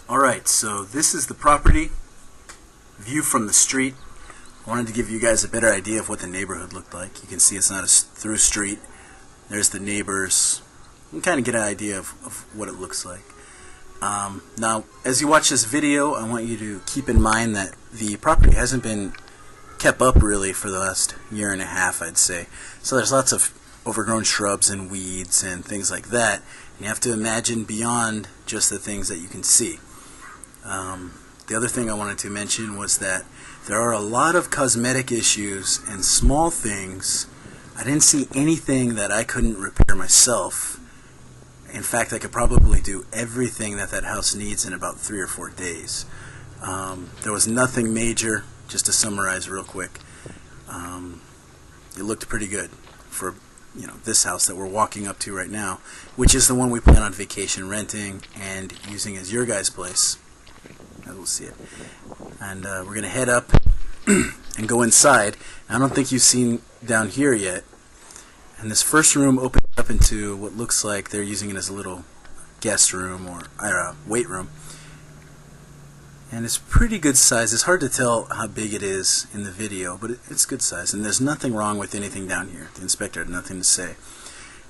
Alright, so this is the property, view from the street. I wanted to give you guys a better idea of what the neighborhood looked like. You can see it's not a through street. There's the neighbors. You can kind of get an idea of what it looks like. Now, as you watch this video, I want you to keep in mind that the property hasn't been kept up really for the last year and a half, I'd say. So there's lots of overgrown shrubs and weeds and things like that. And you have to imagine beyond just the things that you can see. The other thing I wanted to mention was that there are a lot of cosmetic issues and small things. I didn't see anything that I couldn't repair myself. In fact, I could probably do everything that house needs in about 3 or 4 days. There was nothing major. Just to summarize real quick, it looked pretty good for this house that we're walking up to right now, which is the one we plan on vacation renting and using as your guys' place. As we'll see it, and we're gonna head up and go inside. I don't think you've seen down here yet. And this first room opens up into what looks like they're using it as a little guest room or weight room. And it's pretty good size. It's hard to tell how big it is in the video, but it's good size. And there's nothing wrong with anything down here. The inspector had nothing to say.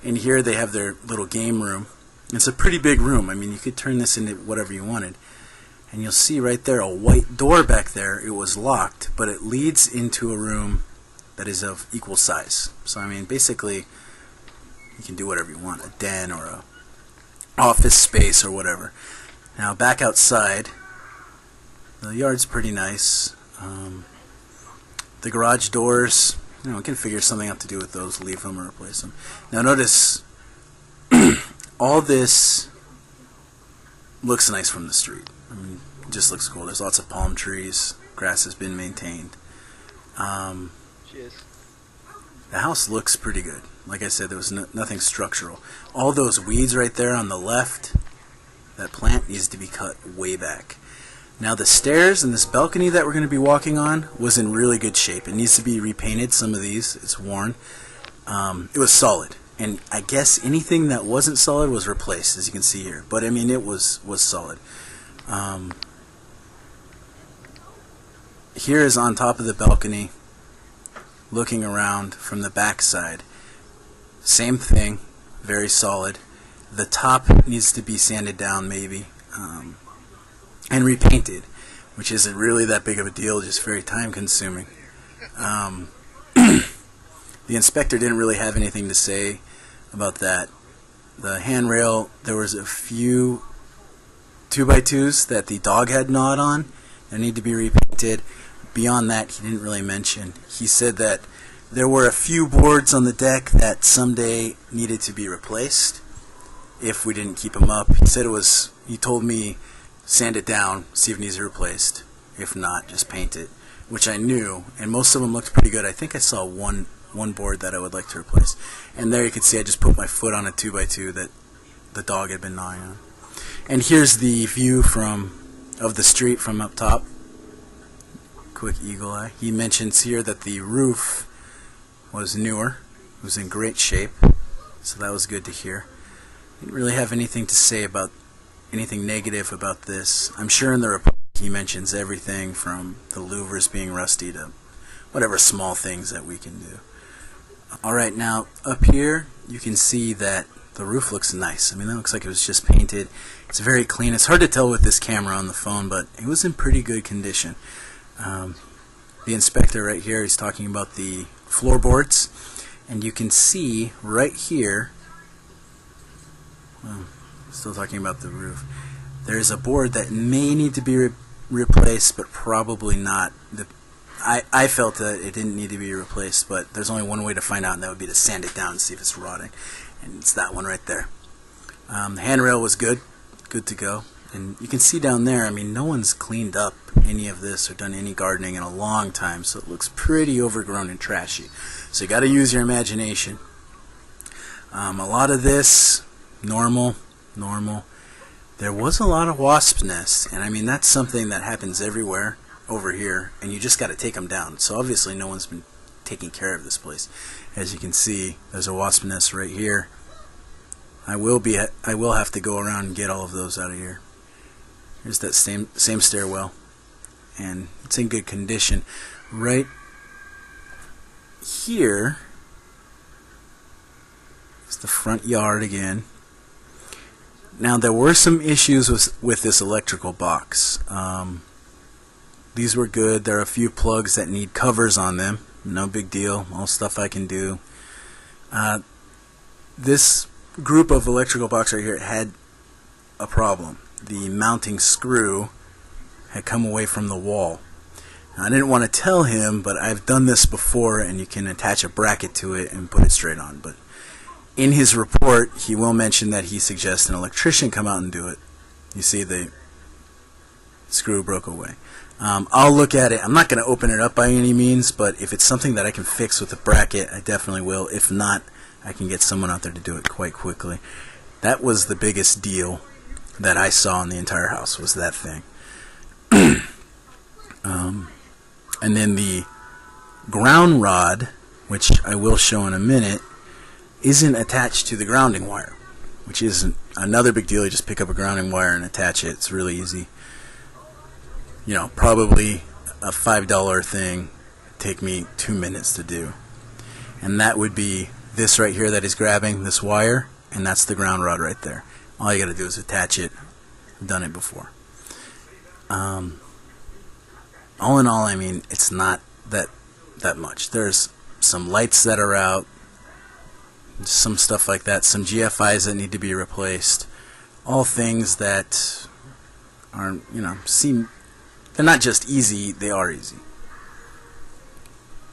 In here they have their little game room. It's a pretty big room. I mean, you could turn this into whatever you wanted. And you'll see right there a white door back there. It was locked, but it leads into a room that is of equal size. So I mean, basically, you can do whatever you want. A den or a office space or whatever. Now back outside, the yard's pretty nice. The garage doors, we can figure something out to do with those, leave them or replace them. Now notice, all this looks nice from the street. I mean, it just looks cool. There's lots of palm trees. Grass has been maintained. Cheers. The house looks pretty good. Like I said, there was nothing structural. All those weeds right there on the left, that plant needs to be cut way back. Now the stairs and this balcony that we're going to be walking on was in really good shape. It needs to be repainted. Some of these, it's worn. It was solid. And I guess anything that wasn't solid was replaced, as you can see here. But I mean, it was solid. Here is on top of the balcony, looking around from the back side. Same thing, very solid. The top needs to be sanded down maybe, and repainted, which isn't really that big of a deal, just very time consuming. The inspector didn't really have anything to say about that. The handrail, there was a few 2x2s that the dog had gnawed on that need to be repainted. Beyond that, he didn't really mention. He said that there were a few boards on the deck that someday needed to be replaced if we didn't keep them up. He said he told me, sand it down, see if it needs replaced. If not, just paint it, which I knew, and most of them looked pretty good. I think I saw one board that I would like to replace. And there you can see I just put my foot on a 2x2 that the dog had been gnawing on. And here's the view of the street from up top. Quick eagle eye. He mentions here that the roof was newer. It was in great shape, so that was good to hear. Didn't really have anything to say about anything negative about this. I'm sure in the report he mentions everything from the louvers being rusty to whatever small things that we can do. Alright, now up here you can see that the roof looks nice. I mean, that looks like it was just painted. It's very clean. It's hard to tell with this camera on the phone, but it was in pretty good condition. The inspector right here is talking about the floorboards, and you can see right here, still talking about the roof, there's a board that may need to be replaced, but probably not. I felt that it didn't need to be replaced, but there's only one way to find out, and that would be to sand it down and see if it's rotting, and it's that one right there. The handrail was good to go. And you can see down there, I mean, no one's cleaned up any of this or done any gardening in a long time, so it looks pretty overgrown and trashy. So you got to use your imagination. A lot of this, normal. There was a lot of wasp nests, and I mean, that's something that happens everywhere over here, and you just got to take them down. So obviously no one's been taking care of this place. As you can see, there's a wasp nest right here. I will have to go around and get all of those out of here. Here's that same stairwell, and it's in good condition. Right here is the front yard again. Now there were some issues with this electrical box. These were good. There are a few plugs that need covers on them. No big deal. All stuff I can do. This group of electrical box right here had a problem. The mounting screw had come away from the wall. Now, I didn't want to tell him, but I've done this before, and you can attach a bracket to it and put it straight on. But in his report, he will mention that he suggests an electrician come out and do it. You see, the screw broke away. I'll look at it. I'm not going to open it up by any means, but if it's something that I can fix with a bracket, I definitely will. If not, I can get someone out there to do it quite quickly. That was the biggest deal that I saw in the entire house, was that thing. And then the ground rod, which I will show in a minute, isn't attached to the grounding wire, which is another big deal. You just pick up a grounding wire and attach it. It's really easy. You know, probably a $5 thing, take me 2 minutes to do. And that would be this right here that he's grabbing, this wire, and that's the ground rod right there. All you got to do is attach it. I've done it before. All in all, I mean, it's not that much. There's some lights that are out, some stuff like that, some GFIs that need to be replaced. All things that are, you know, they're not just easy, they are easy.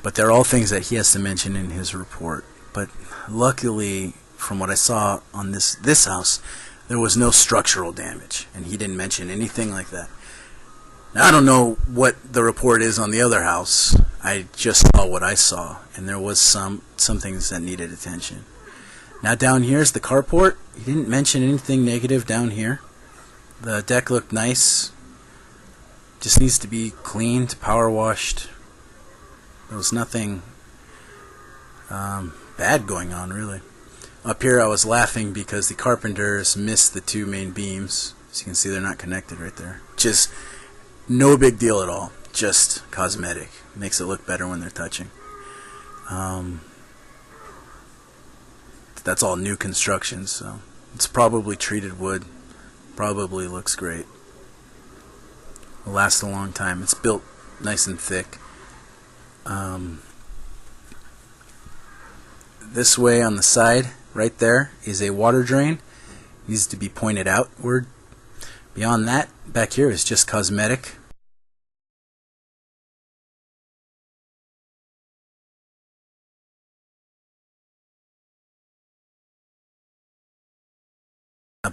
But they're all things that he has to mention in his report. But luckily, from what I saw on this house, there was no structural damage, and he didn't mention anything like that. Now, I don't know what the report is on the other house. I just saw what I saw, and there was some things that needed attention. Now down here is the carport. He didn't mention anything negative down here. The deck looked nice. Just needs to be cleaned, power washed. There was nothing bad going on, really. Up here I was laughing because the carpenters missed the 2 main beams. As you can see, they're not connected right there. Just no big deal at all. Just cosmetic. Makes it look better when they're touching. That's all new construction, so it's probably treated wood. Probably looks great. Will last a long time. It's built nice and thick. This way on the side, right there, is a water drain. Needs to be pointed outward. Beyond that, back here is just cosmetic.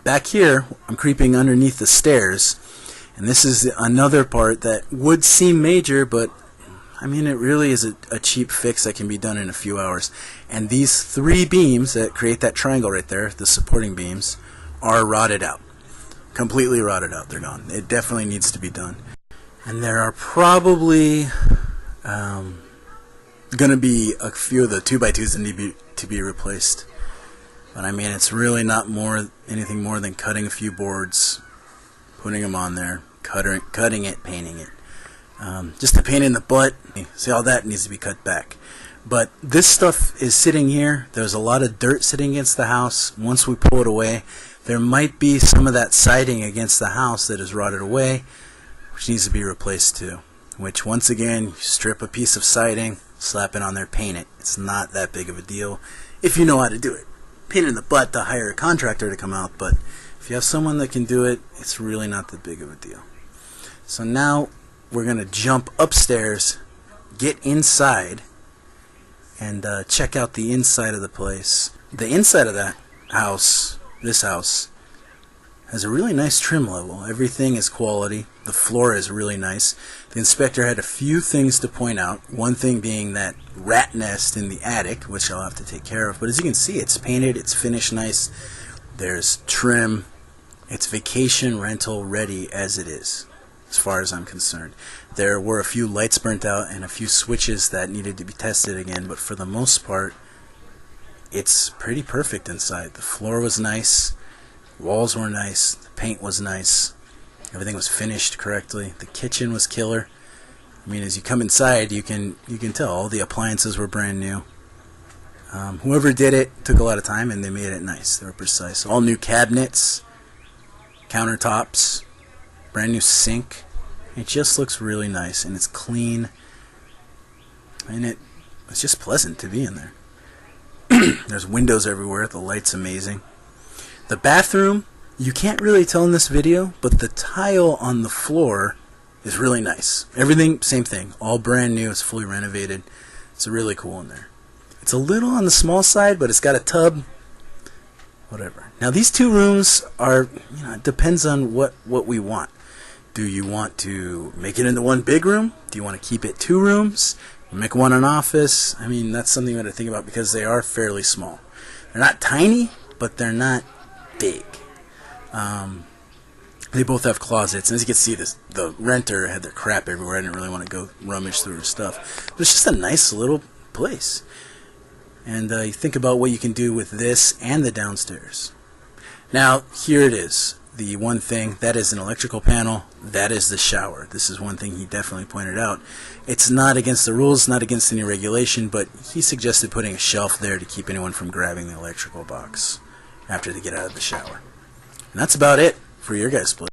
Back here, I'm creeping underneath the stairs, and this is another part that would seem major, but I mean, it really is a cheap fix that can be done in a few hours. And these 3 beams that create that triangle right there, the supporting beams, are rotted out. Completely rotted out. They're gone. It definitely needs to be done. And there are probably going to be a few of the 2x2s that need to be replaced. But I mean, it's really not anything more than cutting a few boards, putting them on there, cutting it, painting it. Just a pain in the butt. See, all that needs to be cut back. But this stuff is sitting here. There's a lot of dirt sitting against the house. Once we pull it away, there might be some of that siding against the house that is rotted away, which needs to be replaced too. Which, once again, you strip a piece of siding, slap it on there, paint it. It's not that big of a deal if you know how to do it. Pain in the butt to hire a contractor to come out, but if you have someone that can do it, it's really not that big of a deal. So now we're going to jump upstairs, get inside, and check out the inside of the place. The inside of that house, this house, has a really nice trim level. Everything is quality. The floor is really nice. The inspector had a few things to point out. One thing being that rat nest in the attic, which I'll have to take care of. But as you can see, it's painted, it's finished nice. There's trim. It's vacation rental ready as it is, as far as I'm concerned. There were a few lights burnt out and a few switches that needed to be tested again, but for the most part, it's pretty perfect inside. The floor was nice, walls were nice, the paint was nice. Everything was finished correctly. The kitchen was killer. I mean, as you come inside, you can tell all the appliances were brand new. Whoever did it took a lot of time, and they made it nice. They were precise. All new cabinets, countertops, brand new sink. It just looks really nice, and it's clean, and it's just pleasant to be in there. There's windows everywhere. The light's amazing. The bathroom, you can't really tell in this video, but the tile on the floor is really nice. Everything, same thing. All brand new. It's fully renovated. It's really cool in there. It's a little on the small side, but it's got a tub. Whatever. Now these two rooms are, it depends on what we want. Do you want to make it into one big room? Do you want to keep it 2 rooms? Make one an office? I mean, that's something you got to think about because they are fairly small. They're not tiny, but they're not big. They both have closets, and as you can see, the renter had their crap everywhere. I didn't really want to go rummage through her stuff. But it's just a nice little place. And you think about what you can do with this and the downstairs. Now, here it is. The one thing, that is an electrical panel. That is the shower. This is one thing he definitely pointed out. It's not against the rules, not against any regulation, but he suggested putting a shelf there to keep anyone from grabbing the electrical box after they get out of the shower. And that's about it for your guys' place.